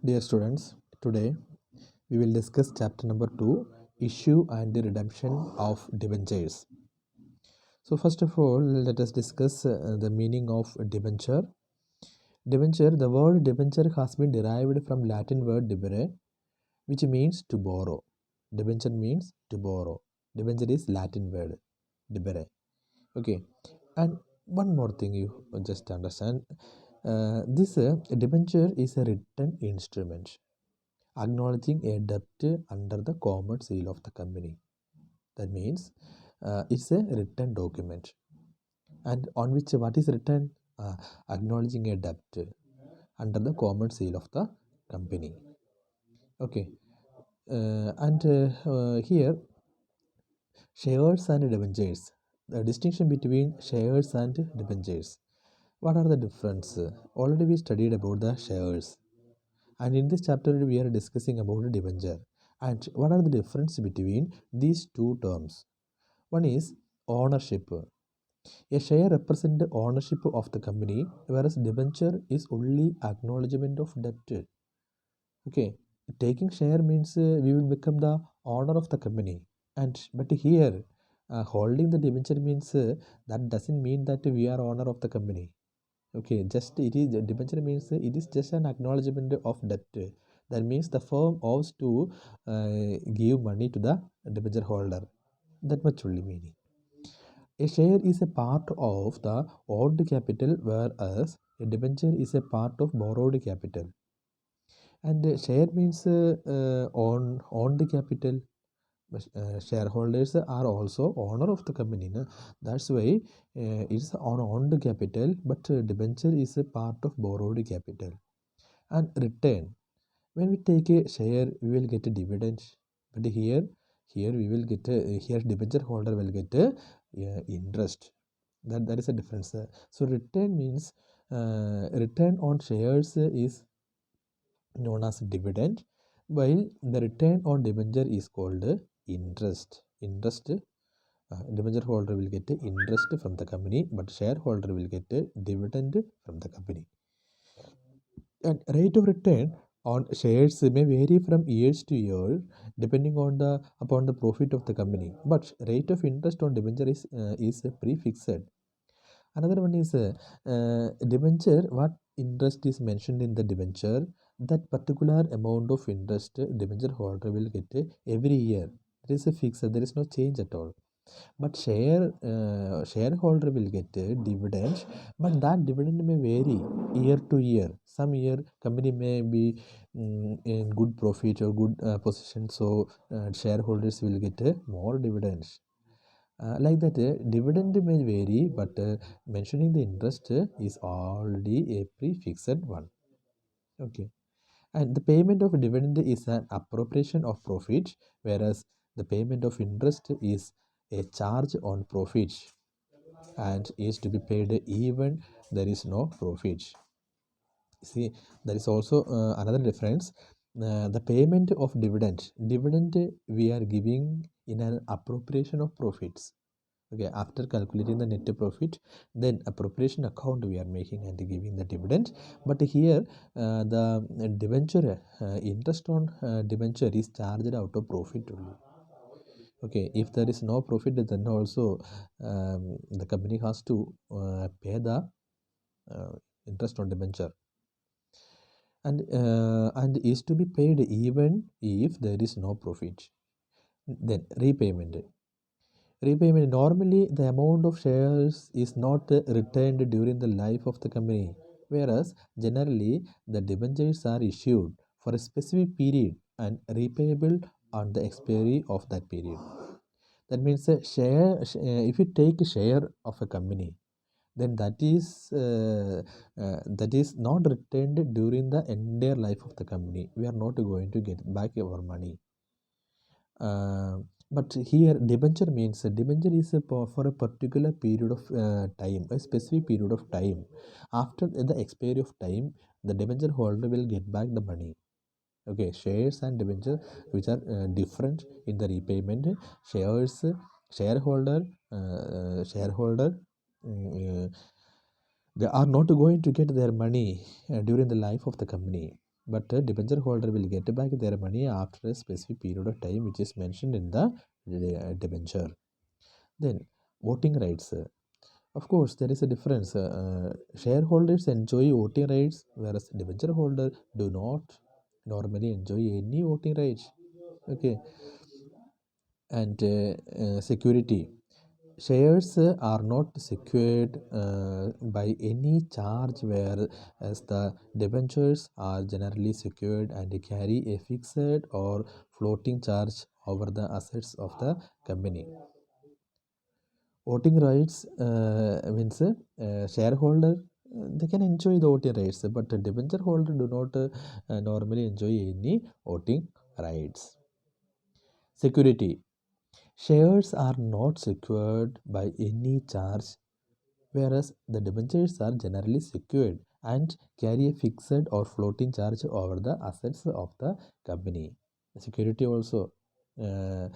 Dear students, today we will discuss chapter number 2, Issue and the Redemption of Debentures. So first of all, let us discuss the meaning of debenture. Debenture, the word debenture has been derived from Latin word debere, which means to borrow. Debenture means to borrow. Debenture is Latin word, debere. Okay, and one more thing you just understand. This debenture is a written instrument acknowledging a debt under the common seal of the company. That means it's a written document, and on which what is written? Acknowledging a debt under the common seal of the company. Okay, and here shares and debentures. The distinction between shares and debentures. What are the difference? Already we studied about the shares. And in this chapter, we are discussing about the debenture. And what are the difference between these two terms? One is ownership. A share represents the ownership of the company, whereas debenture is only acknowledgement of debt. Okay, taking share means we will become the owner of the company. And but here, holding the debenture means that doesn't mean that we are owner of the company. Okay, just it is debenture means it is just an acknowledgement of debt. That means the firm owes to give money to the debenture holder. That much only meaning. A share is a part of the owned capital, whereas a debenture is a part of borrowed capital. And share means owned capital. Shareholders are also owner of the company. No? That's why it's on owned capital, but debenture is a part of borrowed capital. And return. When we take a share, we will get a dividend. But here we will get here debenture holder will get a interest. That is a difference. So return means return on shares is known as dividend, while the return on debenture is called interest. Debenture holder will get interest from the company, but shareholder will get a dividend from the company. And rate of return on shares may vary from years to year depending on the upon the profit of the company. But rate of interest on debenture is prefixed. Another one is debenture. What interest is mentioned in the debenture? That particular amount of interest debenture holder will get every year. There is a fixed. There is no change at all. But shareholder will get a dividend, but that dividend may vary year to year. Some year company may be in good profit or good position, so shareholders will get more dividends. Like that, dividend may vary, but mentioning the interest is already a prefixed one. Okay, and the payment of dividend is an appropriation of profit, whereas the payment of interest is a charge on profit and is to be paid even there is no profit. See, there is also another difference. The payment of dividend we are giving in an appropriation of profits. Okay, after calculating the net profit, then appropriation account we are making and giving the dividend. But here, the debenture interest on debenture is charged out of profit only. Okay, if there is no profit, then also the company has to pay the uh, interest on debenture, and is to be paid even if there is no profit. Then repayment. Repayment, normally the amount of shares is not returned during the life of the company, whereas generally the debentures are issued for a specific period and repayable on the expiry of that period. That means if you take a share of a company, then that is not returned during the entire life of the company. We are not going to get back our money. Uh, but here debenture means debenture is for a particular period of time, a specific period of time. After the expiry of time, the debenture holder will get back the money. Okay, shares and debenture which are different in the repayment. Shares, shareholder, shareholder. mm, they are not going to get their money during the life of the company. but a debenture holder will get back their money after a specific period of time which is mentioned in the debenture. Then voting rights. Of course, there is a difference. Shareholders enjoy voting rights, whereas debenture holder do not normally enjoy any voting rights. Okay, and security. Shares are not secured by any charge, whereas the debentures are generally secured and carry a fixed or floating charge over the assets of the company. Voting rights means shareholder they can enjoy the voting rights, but the debenture holder do not normally enjoy any voting rights. Security. Shares are not secured by any charge, whereas the debentures are generally secured and carry a fixed or floating charge over the assets of the company. Security also. The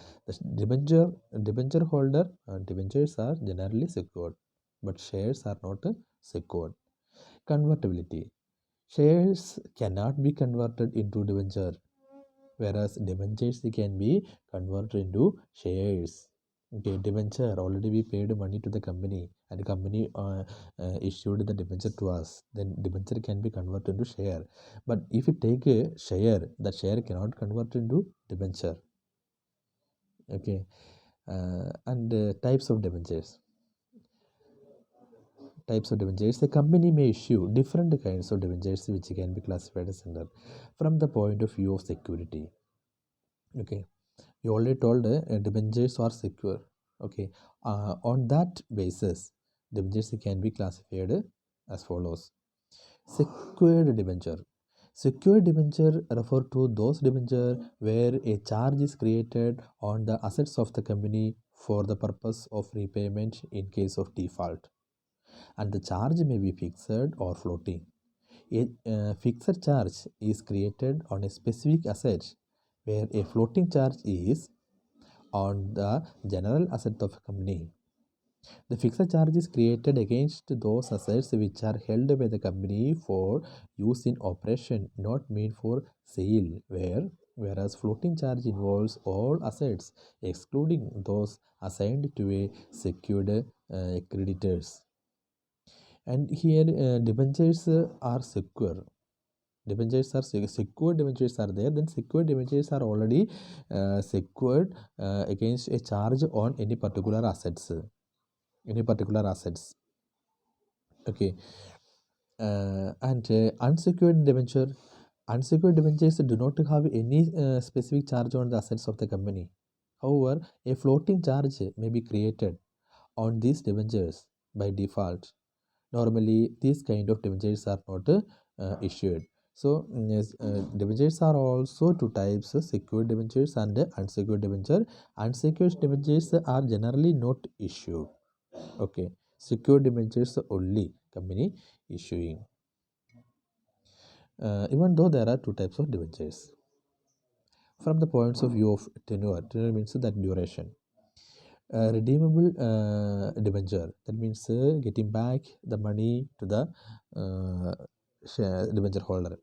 debenture holder debentures are generally secured, but shares are not secured. Convertibility. Shares cannot be converted into debenture, whereas debentures can be converted into shares. Okay, debenture already we paid money to the company and the company issued the debenture to us. Then debenture can be converted into share. But if you take a share, that share cannot convert into debenture. Okay, and types of debentures. Types of debentures. The company may issue different kinds of debentures which can be classified as under from the point of view of security. Okay, you already told debentures are secure. Okay, on that basis, debentures can be classified as follows. Secured debenture. Secured debenture refer to those debenture where a charge is created on the assets of the company for the purpose of repayment in case of default, and the charge may be fixed or floating. A fixed charge is created on a specific asset, where a floating charge is on the general asset of a company. The fixed charge is created against those assets which are held by the company for use in operation, not meant for sale, whereas floating charge involves all assets, excluding those assigned to a secured creditors. And here debentures are secure. Debentures are secured debentures are there. Then secured debentures are already secured against a charge on any particular assets. Any particular assets. Okay, and unsecured debenture. Unsecured debentures do not have any specific charge on the assets of the company. However, a floating charge may be created on these debentures by default. Normally, these kind of debentures are not issued. So, yes, debentures are also two types: secured debentures and unsecured debenture. Unsecured debentures are generally not issued. Okay, secured debentures only company issuing. Even though there are two types of debentures. From the points of view of tenure means that duration. Redeemable debenture, that means getting back the money to the debenture holder.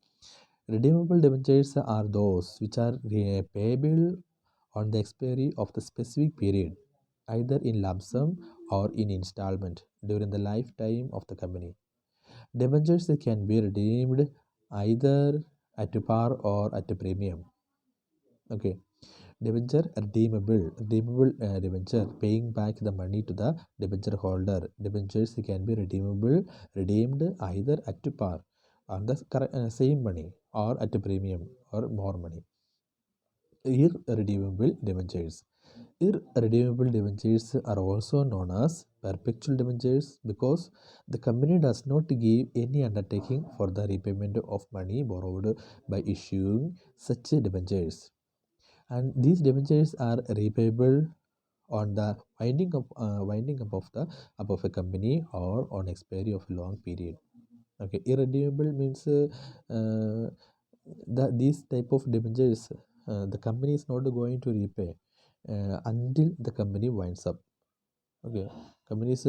Redeemable debentures are those which are payable on the expiry of the specific period, either in lump sum or in installment during the lifetime of the company. Debentures can be redeemed either at par or at a premium. Okay, debenture redeemable debenture, paying back the money to the debenture holder. Debentures can be redeemed either at par on the same money or at a premium or more money. Irredeemable debentures. Irredeemable debentures are also known as perpetual debentures because the company does not give any undertaking for the repayment of money borrowed by issuing such debentures. And these debentures are repayable on the winding up of the above a company or on expiry of a long period. Okay, irredeemable means these type of debentures the company is not going to repay until the company winds up. Okay, company is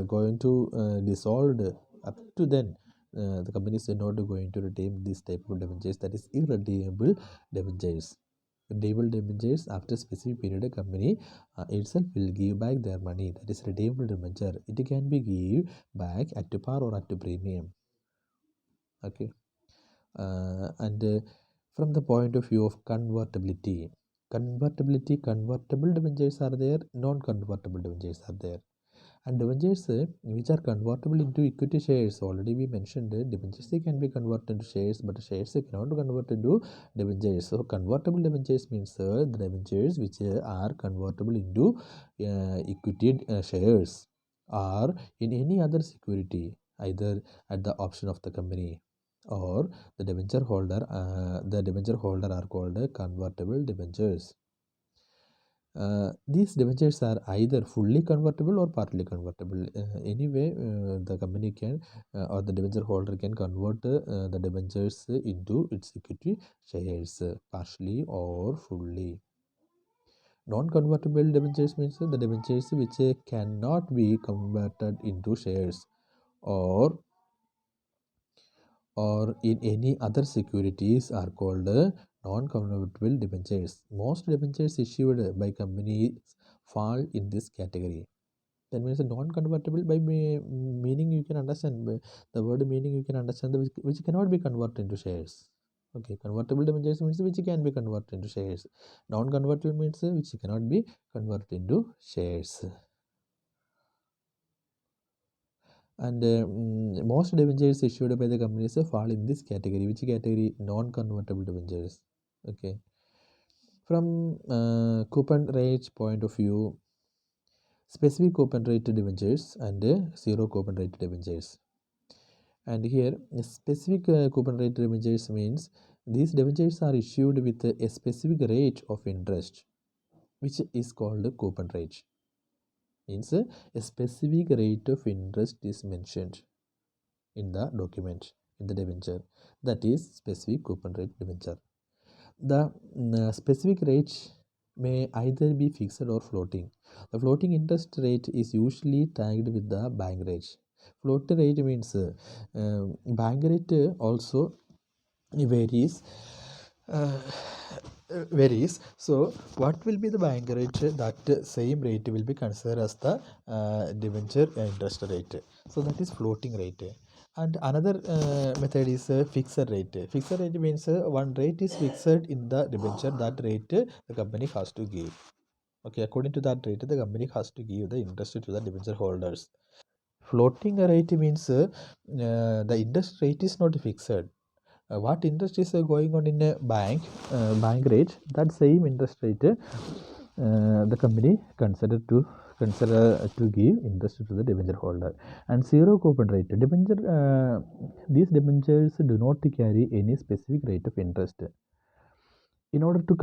going to dissolved up to then. The company is not going to redeem this type of debentures, that is irredeemable debentures. Redeemable debentures, after specific period, a company itself will give back their money. That is redeemable debenture. It can be give back at par or at premium. Okay. And from the point of view of convertible debentures are there, non-convertible debentures are there. And debentures which are convertible into equity shares, already we mentioned debentures they can be converted into shares, but shares they cannot convert into debentures. So convertible debentures means the debentures which are convertible into equity shares or in any other security, either at the option of the company or the debenture holder. The debenture holder are called convertible debentures. These debentures are either fully convertible or partly convertible. Anyway, the company can or the debenture holder can convert the debentures into its equity shares, partially or fully. Non-convertible debentures means the debentures which cannot be converted into shares or in any other securities are called non-convertible debentures. Most debentures issued by companies fall in this category. That means non-convertible by meaning you can understand the word meaning you can understand which cannot be converted into shares. Okay, convertible debentures means which can be converted into shares. Non-convertible means which cannot be converted into shares. And most debentures issued by the companies fall in this category. Which category? Non-convertible debentures. Okay. From coupon rate point of view, specific coupon rate debentures and zero coupon rate debentures. And here, specific coupon rate debentures means these debentures are issued with a specific rate of interest, which is called coupon rate. Means a specific rate of interest is mentioned in the document, in the debenture, that is specific coupon rate debenture. The specific rate may either be fixed or floating. The floating interest rate is usually tagged with the bank rate. Floating rate means bank rate also varies. uh, Varies. So what will be the bank rate? That same rate will be considered as the debenture interest rate. So that is floating rate. And another method is fixed rate. Fixed rate means one rate is fixed in the debenture. That rate the company has to give. Okay, according to that rate, the company has to give the interest to the debenture holders. Floating rate means the interest rate is not fixed. What interest is going on in a bank rate, that same interest rate the company consider to give interest to the debenture holder. And zero coupon rate debenture, these debentures do not carry any specific rate of interest. In order to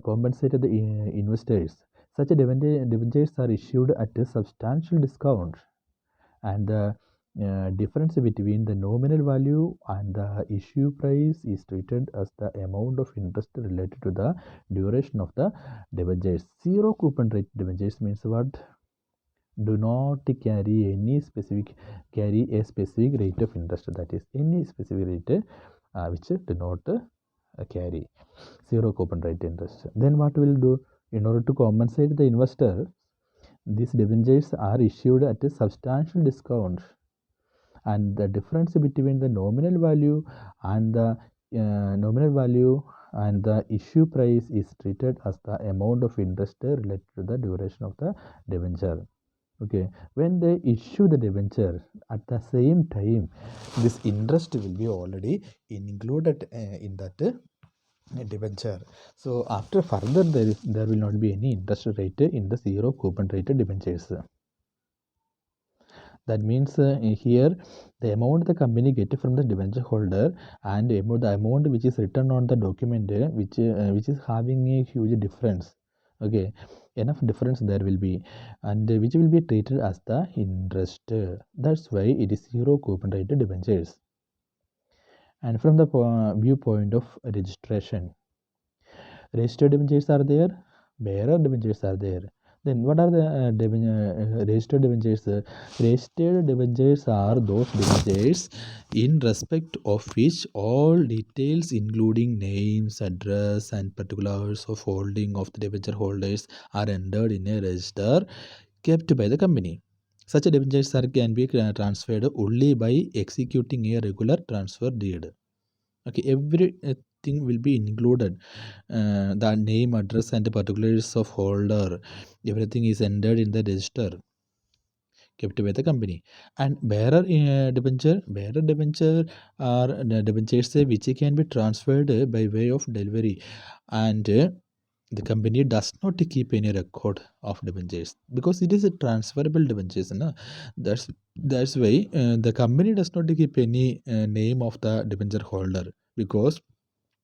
compensate the investors, such debentures are issued at a substantial discount, and the difference between the nominal value and the issue price is treated as the amount of interest related to the duration of the debentures. Zero coupon rate debentures means what? Do not carry a specific rate of interest, that is any specific rate which do not carry zero coupon rate interest. Then what will do? In order to compensate the investor, these debentures are issued at a substantial discount, and the difference between the nominal value and the issue price is treated as the amount of interest related to the duration of the debenture. Okay, when they issue the debenture, at the same time this interest will be already included in that debenture. So after further there will not be any interest rate in the zero coupon rate debentures. That means here the amount the company get from the debenture holder and the amount which is written on the document which is having a huge difference. Okay, enough difference there will be, and which will be treated as the interest. That's why it is zero coupon rate debentures. And from the viewpoint of registration, registered debentures are there, bearer debentures are there. Then what are the registered debentures? Registered debentures are those debentures in respect of which all details including names, address and particulars of holding of the debenture holders are entered in a register kept by the company. Such debentures can be transferred only by executing a regular transfer deed. Okay, everything will be included. The name, address, and the particulars of holder. Everything is entered in the register kept by the company. And bearer debenture are the debentures which can be transferred by way of delivery, and the company does not keep any record of debentures because it is a transferable debentures. No? That's why the company does not keep any name of the debenture holder because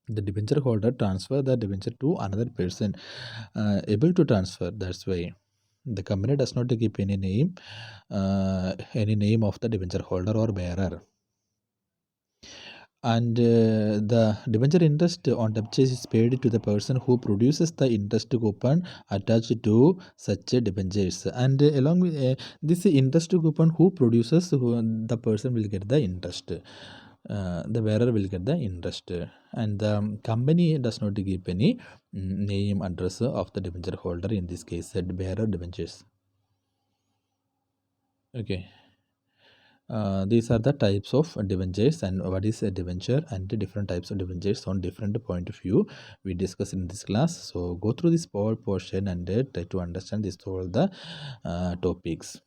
the debenture holder transfer the debenture to another person able to transfer. That's why the company does not keep any name of the debenture holder or bearer. And the debenture interest on debentures is paid to the person who produces the interest coupon attached to such a debentures. And along with this interest coupon, who produces, the person will get the interest. The bearer will get the interest, and the company does not give any name, address of the debenture holder. In this case, the bearer debentures. Okay. These are the types of debentures and what is a debenture and the different types of debentures on different point of view we discuss in this class. So go through this whole portion and try to understand this all the topics.